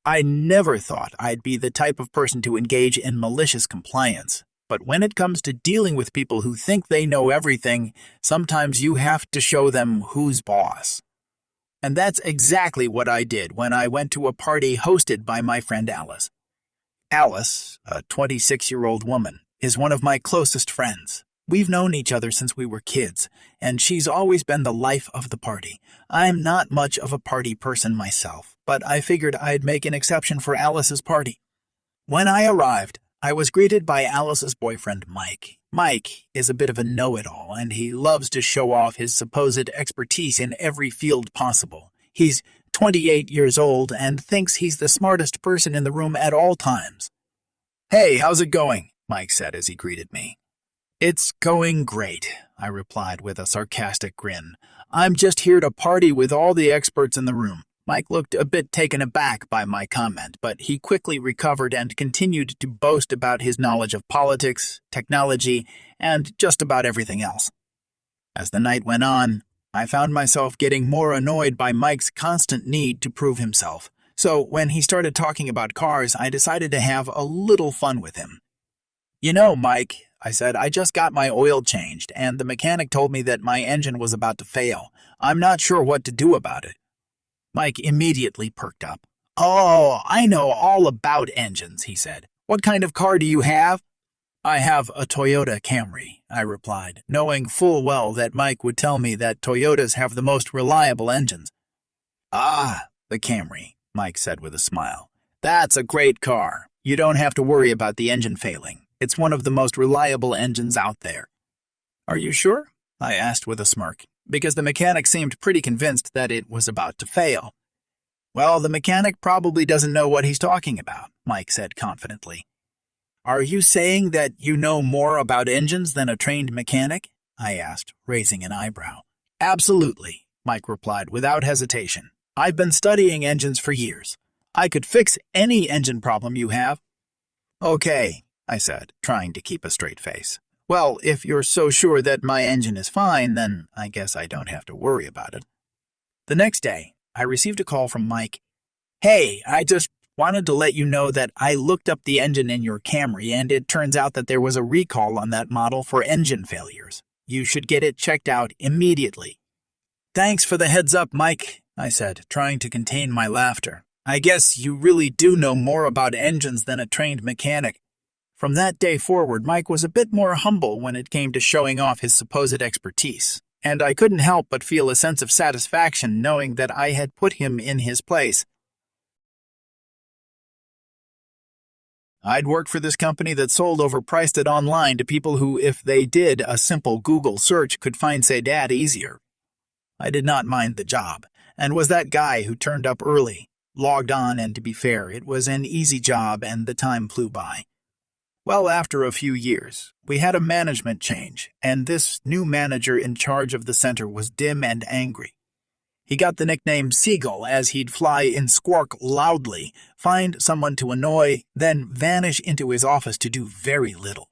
I never thought I'd be the type of person to engage in malicious compliance. But when it comes to dealing with people who think they know everything, sometimes you have to show them who's boss. And that's exactly what I did when I went to a party hosted by my friend Alice. Alice, a 26-year-old woman, is one of my closest friends. We've known each other since we were kids, and she's always been the life of the party. I'm not much of a party person myself, but I figured I'd make an exception for Alice's party. When I arrived, I was greeted by Alice's boyfriend, Mike. Mike is a bit of a know-it-all, and he loves to show off his supposed expertise in every field possible. He's 28 years old and thinks he's the smartest person in the room at all times. "Hey, how's it going?" Mike said as he greeted me. "It's going great," I replied with a sarcastic grin. "I'm just here to party with all the experts in the room." Mike looked a bit taken aback by my comment, but he quickly recovered and continued to boast about his knowledge of politics, technology, and just about everything else. As the night went on, I found myself getting more annoyed by Mike's constant need to prove himself. So when he started talking about cars, I decided to have a little fun with him. "You know, Mike," I said, "I just got my oil changed, and the mechanic told me that my engine was about to fail. I'm not sure what to do about it." Mike immediately perked up. "Oh, I know all about engines," he said. "What kind of car do you have?" "I have a Toyota Camry," I replied, knowing full well that Mike would tell me that Toyotas have the most reliable engines. "Ah, the Camry," Mike said with a smile. "That's a great car. You don't have to worry about the engine failing. It's one of the most reliable engines out there." "Are you sure?" I asked with a smirk, because the mechanic seemed pretty convinced that it was about to fail. "Well, the mechanic probably doesn't know what he's talking about," Mike said confidently. "Are you saying that you know more about engines than a trained mechanic?" I asked, raising an eyebrow. "Absolutely," Mike replied without hesitation. "I've been studying engines for years. I could fix any engine problem you have." "Okay," I said, trying to keep a straight face. "Well, if you're so sure that my engine is fine, then I guess I don't have to worry about it." The next day, I received a call from Mike. "Hey, I just wanted to let you know that I looked up the engine in your Camry, and it turns out that there was a recall on that model for engine failures. You should get it checked out immediately." "Thanks for the heads up, Mike," I said, trying to contain my laughter. "I guess you really do know more about engines than a trained mechanic." From that day forward, Mike was a bit more humble when it came to showing off his supposed expertise, and I couldn't help but feel a sense of satisfaction knowing that I had put him in his place. I'd worked for this company that sold overpriced it online to people who, if they did a simple Google search, could find Seagull easier. I did not mind the job, and was that guy who turned up early, logged on, and to be fair, it was an easy job and the time flew by. Well, after a few years, we had a management change, and this new manager in charge of the center was dim and angry. He got the nickname Seagull as he'd fly and squawk loudly, find someone to annoy, then vanish into his office to do very little.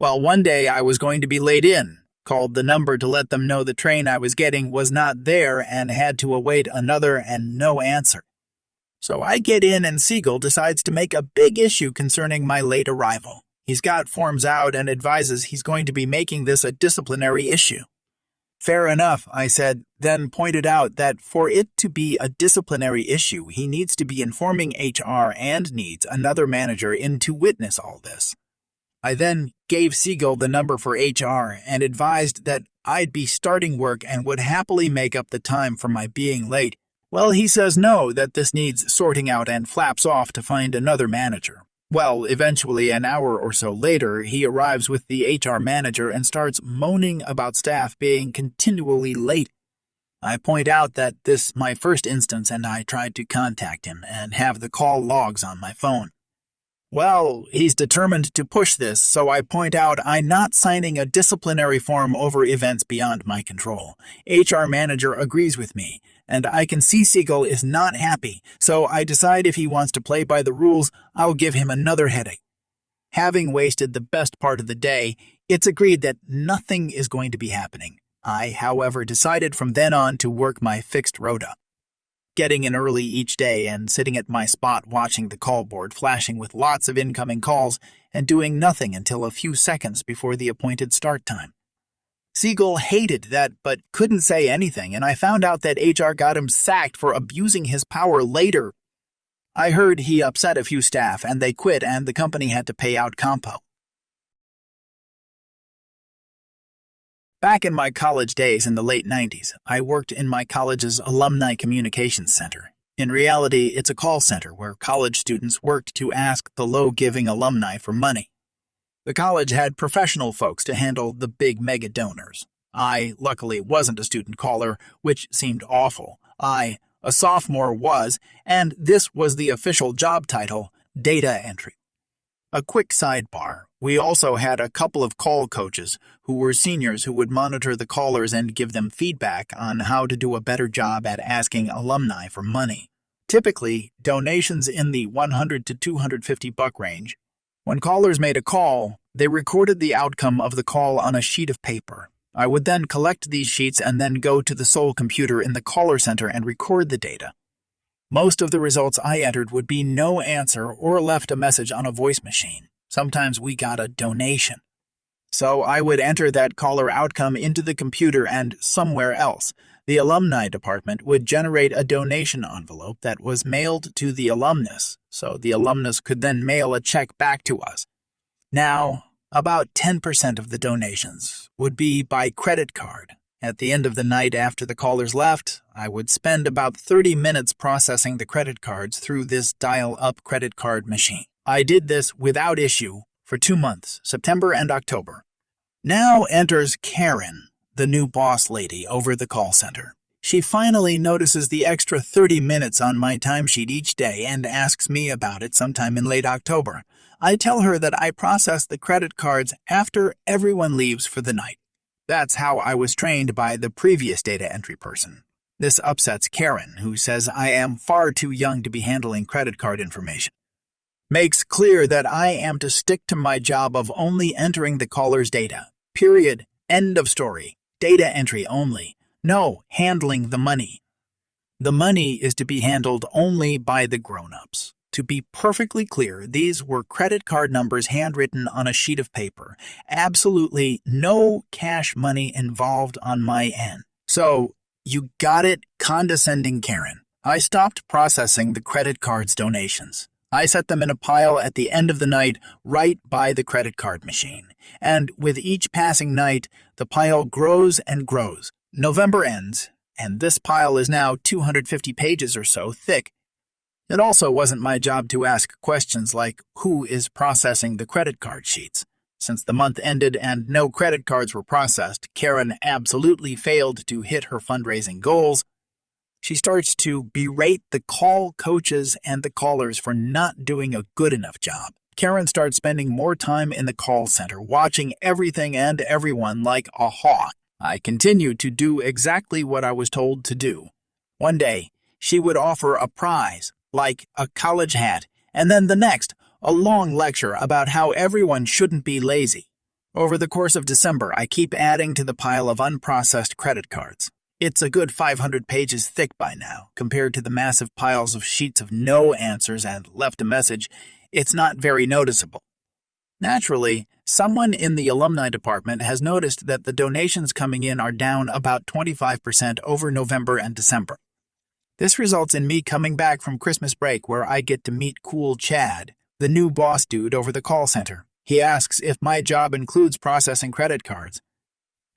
Well, one day I was going to be late in, called the number to let them know the train I was getting was not there and had to await another and no answer. So I get in and Seagull decides to make a big issue concerning my late arrival. He's got forms out and advises he's going to be making this a disciplinary issue. "Fair enough," I said, then pointed out that for it to be a disciplinary issue, he needs to be informing HR and needs another manager in to witness all this. I then gave Seagull the number for HR and advised that I'd be starting work and would happily make up the time for my being late. Well, he says no, that this needs sorting out and flaps off to find another manager. Well, eventually, an hour or so later, he arrives with the HR manager and starts moaning about staff being continually late. I point out that this my first instance and I tried to contact him and have the call logs on my phone. Well, he's determined to push this, so I point out I'm not signing a disciplinary form over events beyond my control. HR manager agrees with me, and I can see Seagull is not happy, so I decide if he wants to play by the rules, I'll give him another headache. Having wasted the best part of the day, it's agreed that nothing is going to be happening. I, however, decided from then on to work my fixed rota. getting in early each day and sitting at my spot watching the call board flashing with lots of incoming calls and doing nothing until a few seconds before the appointed start time. Seagull hated that but couldn't say anything, and I found out that HR got him sacked for abusing his power later. I heard he upset a few staff and they quit and the company had to pay out compo. Back in my college days in the late 90s, I worked in my college's Alumni Communications Center. In reality, it's a call center where college students worked to ask the low-giving alumni for money. The college had professional folks to handle the big mega donors. I, luckily, wasn't a student caller, which seemed awful. I, a sophomore, was, and this was the official job title, data entry. A quick sidebar, we also had a couple of call coaches who were seniors who would monitor the callers and give them feedback on how to do a better job at asking alumni for money. Typically, donations in the $100 to $250 range. When callers made a call, they recorded the outcome of the call on a sheet of paper. I would then collect these sheets and then go to the sole computer in the caller center and record the data. Most of the results I entered would be no answer or left a message on a voice machine. Sometimes we got a donation. So I would enter that caller outcome into the computer and somewhere else, the alumni department would generate a donation envelope that was mailed to the alumnus, so the alumnus could then mail a check back to us. Now, about 10% of the donations would be by credit card. At the end of the night after the callers left, I would spend about 30 minutes processing the credit cards through this dial-up credit card machine. I did this without issue for 2 months, September and October. Now enters Karen, the new boss lady over the call center. She finally notices the extra 30 minutes on my timesheet each day and asks me about it sometime in late October. I tell her that I process the credit cards after everyone leaves for the night. That's how I was trained by the previous data entry person. This upsets Karen, who says I am far too young to be handling credit card information. Makes clear that I am to stick to my job of only entering the caller's data. Period. End of story. Data entry only. No handling the money. The money is to be handled only by the grown-ups. To be perfectly clear, these were credit card numbers handwritten on a sheet of paper. Absolutely no cash money involved on my end. So, you got it, condescending Karen. I stopped processing the credit card's donations. I set them in a pile at the end of the night, right by the credit card machine. And with each passing night, the pile grows and grows. November ends, and this pile is now 250 pages or so thick. It also wasn't my job to ask questions like, who is processing the credit card sheets? Since the month ended and no credit cards were processed, Karen absolutely failed to hit her fundraising goals. She starts to berate the call coaches and the callers for not doing a good enough job. Karen starts spending more time in the call center, watching everything and everyone like a hawk. I continued to do exactly what I was told to do. One day, she would offer a prize, like a college hat, and then the next, a long lecture about how everyone shouldn't be lazy. Over the course of December, I keep adding to the pile of unprocessed credit cards. It's a good 500 pages thick by now. Compared to the massive piles of sheets of no answers and left a message, it's not very noticeable. Naturally, someone in the alumni department has noticed that the donations coming in are down about 25% over November and December. This results in me coming back from Christmas break where I get to meet Cool Chad, the new boss dude over the call center. He asks if my job includes processing credit cards.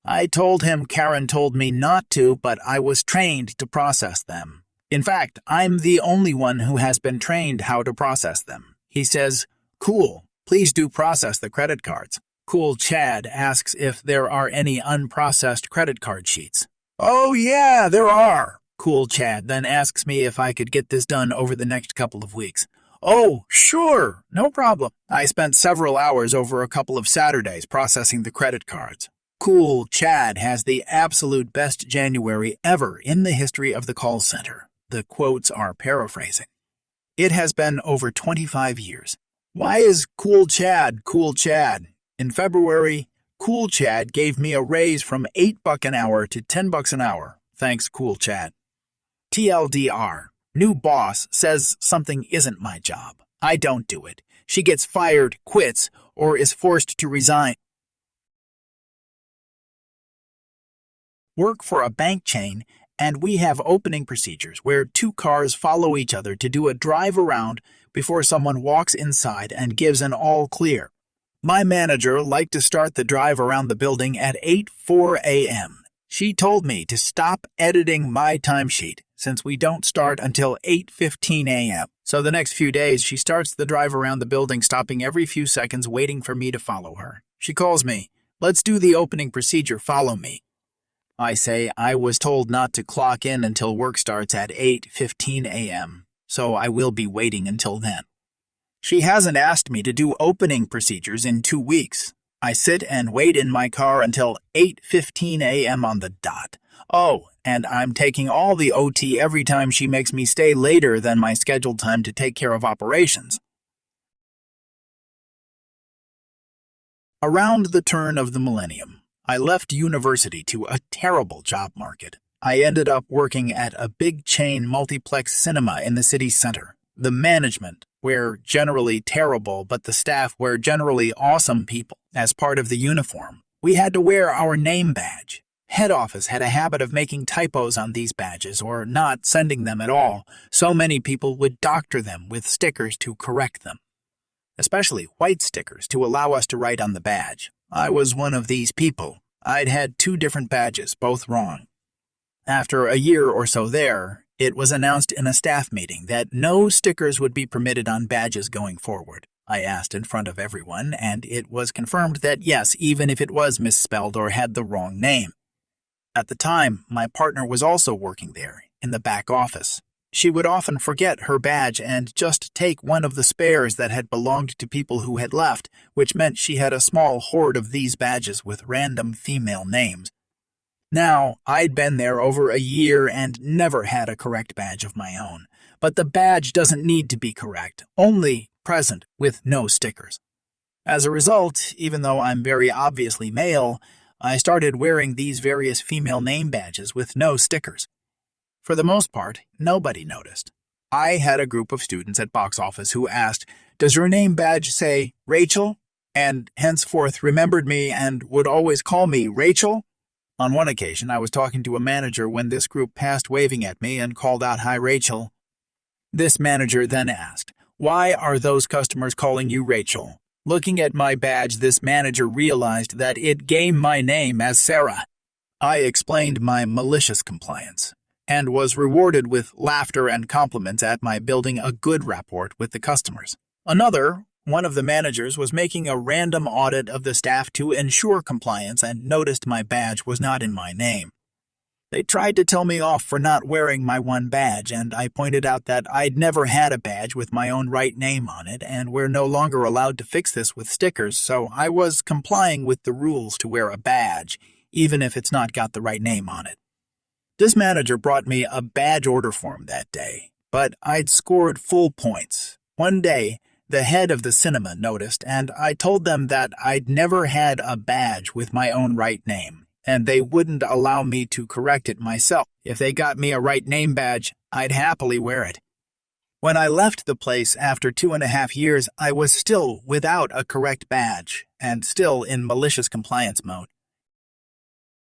I told him Karen told me not to, but I was trained to process them. In fact, I'm the only one who has been trained how to process them. He says, "Cool, please do process the credit cards." Cool Chad asks if there are any unprocessed credit card sheets. "Oh yeah, there are." Cool Chad then asks me if I could get this done over the next couple of weeks. "Oh, sure, no problem." I spent several hours over a couple of Saturdays processing the credit cards. Cool Chad has the absolute best January ever in the history of the call center. The quotes are paraphrasing. It has been over 25 years. Why is Cool Chad Cool Chad? In February, Cool Chad gave me a raise from $8 an hour to $10 an hour. Thanks, Cool Chad. TLDR, new boss says something isn't my job. I don't do it. She gets fired, quits, or is forced to resign. Work for a bank chain, and we have opening procedures where two cars follow each other to do a drive around before someone walks inside and gives an all clear. My manager liked to start the drive around the building at 8:04 a.m. She told me to stop editing my timesheet since we don't start until 8:15 a.m. So the next few days, she starts the drive around the building, stopping every few seconds, waiting for me to follow her. She calls me, "Let's do the opening procedure, follow me." I say I was told not to clock in until work starts at 8:15 a.m., so I will be waiting until then. She hasn't asked me to do opening procedures in 2 weeks. I sit and wait in my car until 8:15 a.m. on the dot. Oh, and I'm taking all the OT every time she makes me stay later than my scheduled time to take care of operations. Around the turn of the millennium, I left university to a terrible job market. I ended up working at a big chain multiplex cinema in the city center. The management were generally terrible, but the staff were generally awesome people. As part of the uniform, we had to wear our name badge. Head office had a habit of making typos on these badges or not sending them at all, so many people would doctor them with stickers to correct them, especially white stickers to allow us to write on the badge. I was one of these people. I'd had 2 different badges, both wrong. After a year or so there, it was announced in a staff meeting that no stickers would be permitted on badges going forward. I asked in front of everyone, and it was confirmed that yes, even if it was misspelled or had the wrong name. At the time, my partner was also working there, in the back office. She would often forget her badge and just take one of the spares that had belonged to people who had left, which meant she had a small hoard of these badges with random female names. Now, I'd been there over a year and never had a correct badge of my own. But the badge doesn't need to be correct, only present with no stickers. As a result, even though I'm very obviously male, I started wearing these various female name badges with no stickers. For the most part, nobody noticed. I had a group of students at box office who asked, "Does your name badge say Rachel?" and henceforth remembered me and would always call me Rachel. On one occasion, I was talking to a manager when this group passed waving at me and called out, "Hi, Rachel." This manager then asked, "Why are those customers calling you Rachel?" Looking at my badge, this manager realized that it gave my name as Sarah. I explained my malicious compliance and was rewarded with laughter and compliments at my building a good rapport with the customers. One of the managers was making a random audit of the staff to ensure compliance and noticed my badge was not in my name. They tried to tell me off for not wearing my one badge, and I pointed out that I'd never had a badge with my own right name on it, and we're no longer allowed to fix this with stickers, so I was complying with the rules to wear a badge, even if it's not got the right name on it. This manager brought me a badge order form that day, but I'd scored full points. One day, the head of the cinema noticed, and I told them that I'd never had a badge with my own right name, and they wouldn't allow me to correct it myself. If they got me a right name badge, I'd happily wear it. When I left the place after 2.5 years, I was still without a correct badge and still in malicious compliance mode.